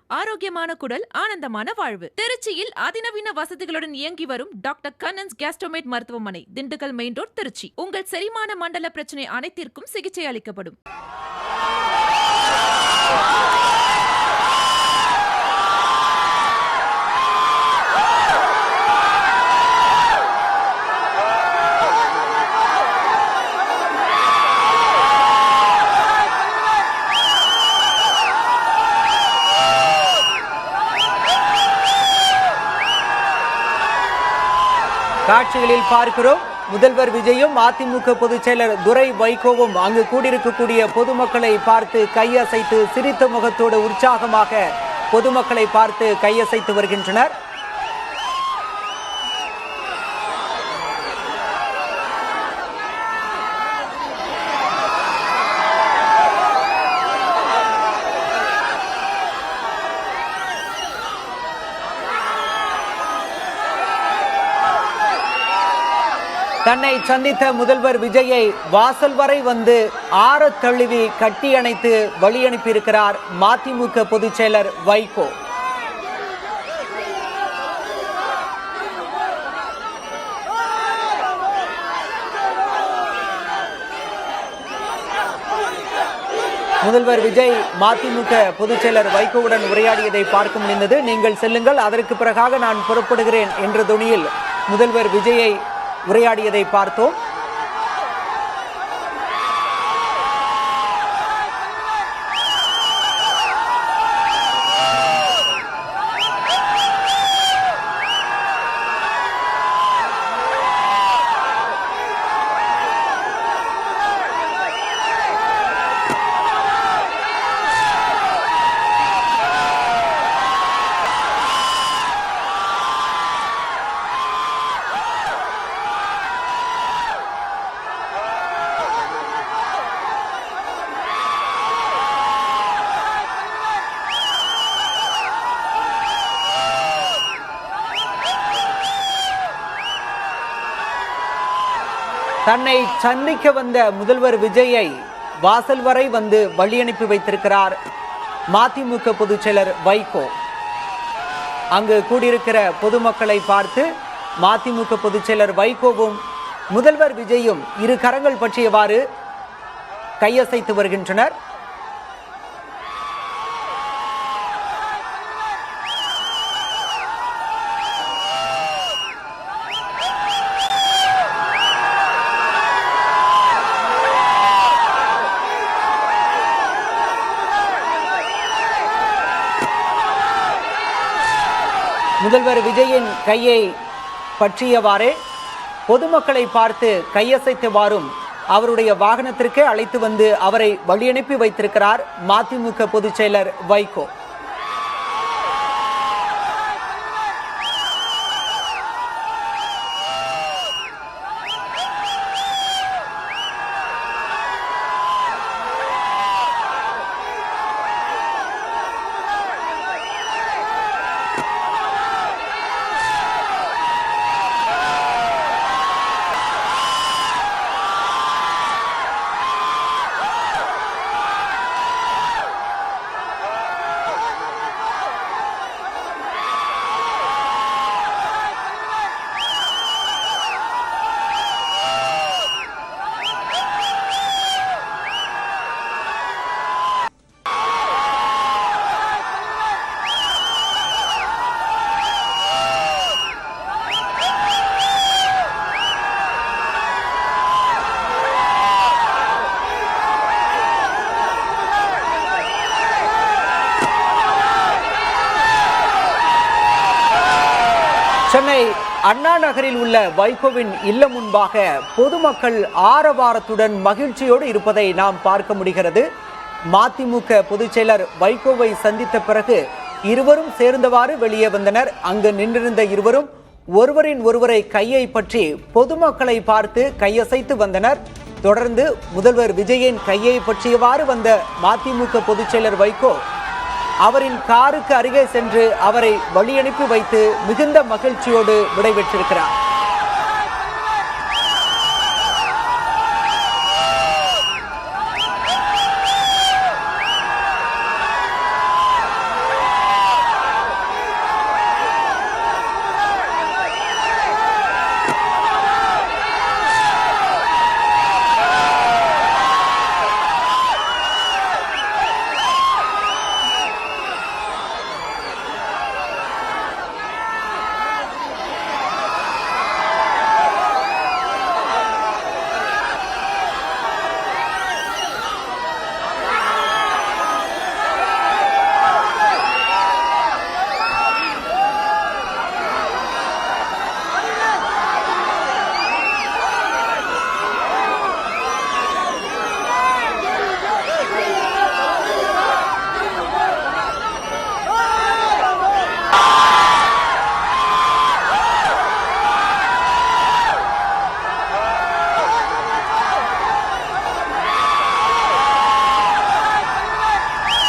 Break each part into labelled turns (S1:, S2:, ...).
S1: ஆரோக்கியமான குடல், ஆனந்தமான வாழ்வு. திருச்சியில் அதிநவீன வசதிகளுடன் இயங்கி வரும் டாக்டர் கண்ணன்ஸ் கேஸ்ட்ரோமேட் மருத்துவமனை, திண்டுக்கல் மெயின் ரோட், திருச்சி. உங்கள் செரிமான மண்டல பிரச்சனை அனைத்திற்கும் சிகிச்சை அளிக்கப்படும்.
S2: காட்சிகளில் பார்க்கிறோம், முதல்வர் விஜயும் அதிமுக பொதுச் செயலர் துரை வைகோவும் அங்கு கூடியிருக்கக்கூடிய பொதுமக்களை பார்த்து கையசைத்து சிரித்த முகத்தோடு உற்சாகமாக பொதுமக்களை பார்த்து கையசைத்து வருகின்றனர். தன்னை சந்தித்த முதல்வர் விஜயை வாசல் வரை வந்து ஆற தழுவி கட்டி அணைத்து வழி அனுப்பியிருக்கிறார் மதிமுக பொதுச் செயலர் வைகோ. முதல்வர் விஜய் மதிமுக பொதுச் செயலர் வைகோவுடன் உரையாடியதை பார்க்க முடிந்தது. நீங்கள் செல்லுங்கள், அதற்கு பிறகாக நான் புறப்படுகிறேன் என்ற தொனியில் முதல்வர் விஜயை உரையாடியதை பார்த்தோம். தன்னை சந்திக்க வந்த முதல்வர் விஜயை வாசல் வரை வந்து வழி அனுப்பி வைத்திருக்கிறார் மதிமுக பொதுச் செயலர் வைகோ. அங்கு கூடியிருக்கிற பொதுமக்களை பார்த்து மதிமுக பொதுச் செயலர் வைகோவும் முதல்வர் விஜயும் இரு கரங்கள் பற்றியவாறு கையசைத்து வருகின்றனர். முதல்வர் விஜயின் கையை பற்றியவாறே பொதுமக்களை பார்த்து கையசைத்தவாறும் அவருடைய வாகனத்திற்கு அழைத்து வந்து அவரை வழியனுப்பி வைத்திருக்கிறார் மதிமுக பொதுச் செயலர் வைகோ. சென்னை அண்ணா நகரில் உள்ள வைகோவின் இல்லம் முன்பாக பொதுமக்கள் ஆரவாரத்துடன் மகிழ்ச்சியோடு இருப்பதை நாம் பார்க்க முடிகிறது. மதிமுக பொதுச் செயலர் வைகோவை சந்தித்த பிறகு இருவரும் சேர்ந்தவாறு வெளியே வந்தனர். அங்கு நின்றிருந்த இருவரும் ஒருவரின் ஒருவரை கையை பற்றி பொதுமக்களை பார்த்து கையசைத்து வந்தனர். தொடர்ந்து முதல்வர் விஜயின் கையை பற்றியவாறு வந்த மதிமுக பொதுச் செயலர் வைகோ அவரின் காருக்கு அருகே சென்று அவரை வழியனுப்பி வைத்து மிகுந்த மகிழ்ச்சியோடு விடைபெற்றிருக்கிறார்.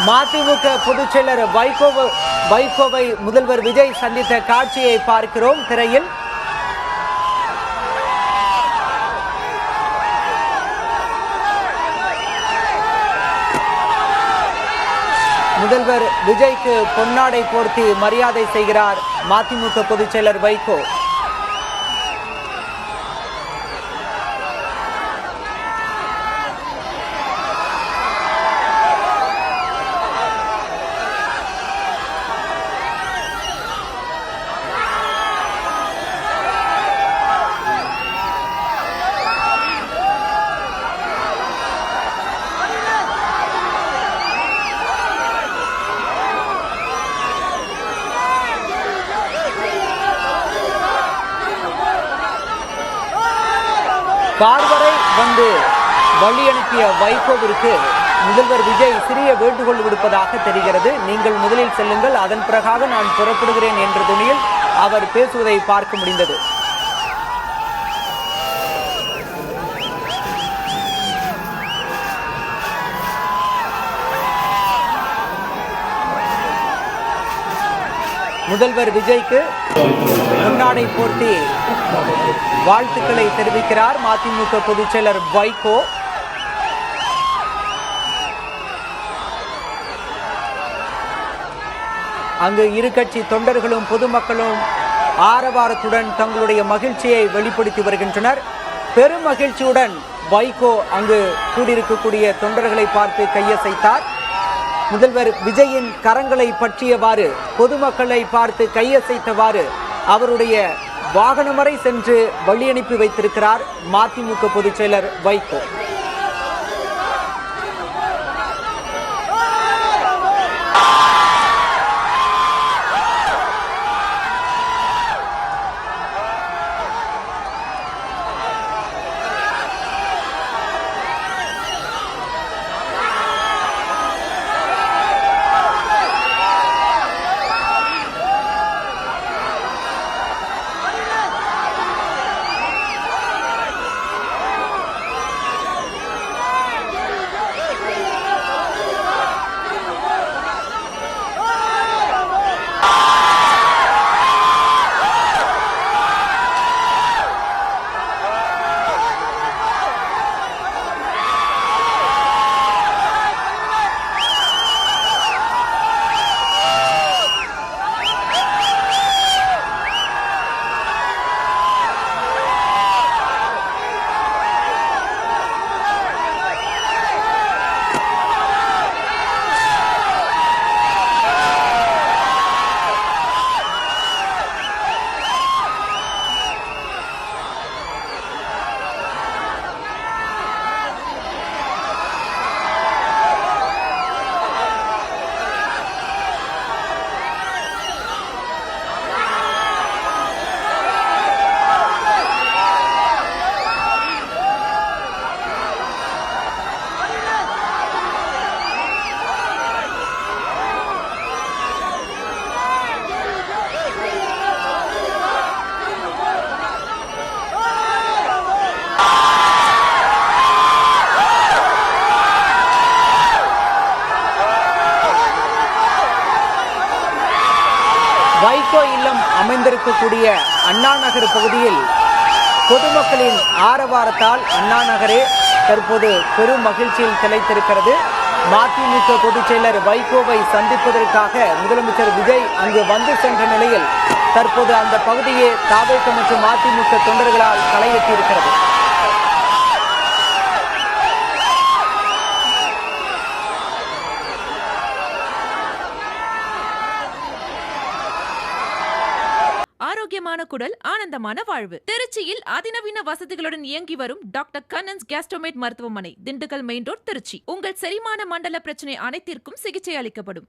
S2: மதிமுக பொதுச் செயலர் வைகோவை முதல்வர் விஜய் சந்தித்த காட்சியை பார்க்கிறோம் திரையில். முதல்வர் விஜய்க்கு பொன்னாடை போர்த்தி மரியாதை செய்கிறார் மதிமுக பொதுச் செயலர் வைகோ. கார் வரை வந்து வழி அனுப்பிய வைகோவிற்கு முதல்வர் விஜய் சிறிய வேண்டுகோள் விடுப்பதாக தெரிகிறது. நீங்கள் முதலில் செல்லுங்கள், அதன் பிறகாக நான் புறப்படுகிறேன் என்ற துணியில் அவர் பேசுவதை பார்க்க முடிந்தது. முதல்வர் விஜய்க்கு முன்னாடை போர்த்தி வாழ்த்துக்களை தெரிவிக்கிறார் மதிமுக பொதுச் செயலர் வைகோ. அங்கு இரு கட்சி தொண்டர்களும் பொதுமக்களும் ஆரவாரத்துடன் தங்களுடைய மகிழ்ச்சியை வெளிப்படுத்தி வருகின்றனர். பெரும் மகிழ்ச்சியுடன் வைகோ அங்கு கூடியிருக்கக்கூடிய தொண்டர்களை பார்த்து கையசைத்தார். முதல்வர் விஜயின் கரங்களை பற்றியவாறு பொதுமக்களை பார்த்து கையசைத்தவாறு அவருடைய வாகனம் வரை சென்று வழி அனுப்பி வைத்திருக்கிறார் மதிமுக பொதுச் செயலர் வைகோ. வைகோ இல்லம் அமைந்திருக்கக்கூடிய அண்ணா நகர் பகுதியில் பொதுமக்களின் ஆரவாரத்தால் அண்ணா நகரே தற்போது பெரும் மகிழ்ச்சியில் திளைத்திருக்கிறது. மதிமுக பொதுச் செயலர் வைகோவை சந்திப்பதற்காக முதலமைச்சர் விஜய் அங்கு வந்து சென்ற நிலையில் தற்போது அந்த பகுதியே தாவேக மற்றும் மதிமுக தொண்டர்களால் களையெட்டியிருக்கிறது.
S1: ஆரோக்கியமான குடல், ஆனந்தமான வாழ்வு. திருச்சியில் அதிநவீன வசதிகளுடன் இயங்கி வரும் டாக்டர் கண்ணன்ஸ் கேஸ்ட்ரோமேட் மருத்துவமனை, திண்டுக்கல் மெயின் ரோட், திருச்சி. உங்கள் செரிமான மண்டல பிரச்சனை அனைத்திற்கும் சிகிச்சை அளிக்கப்படும்.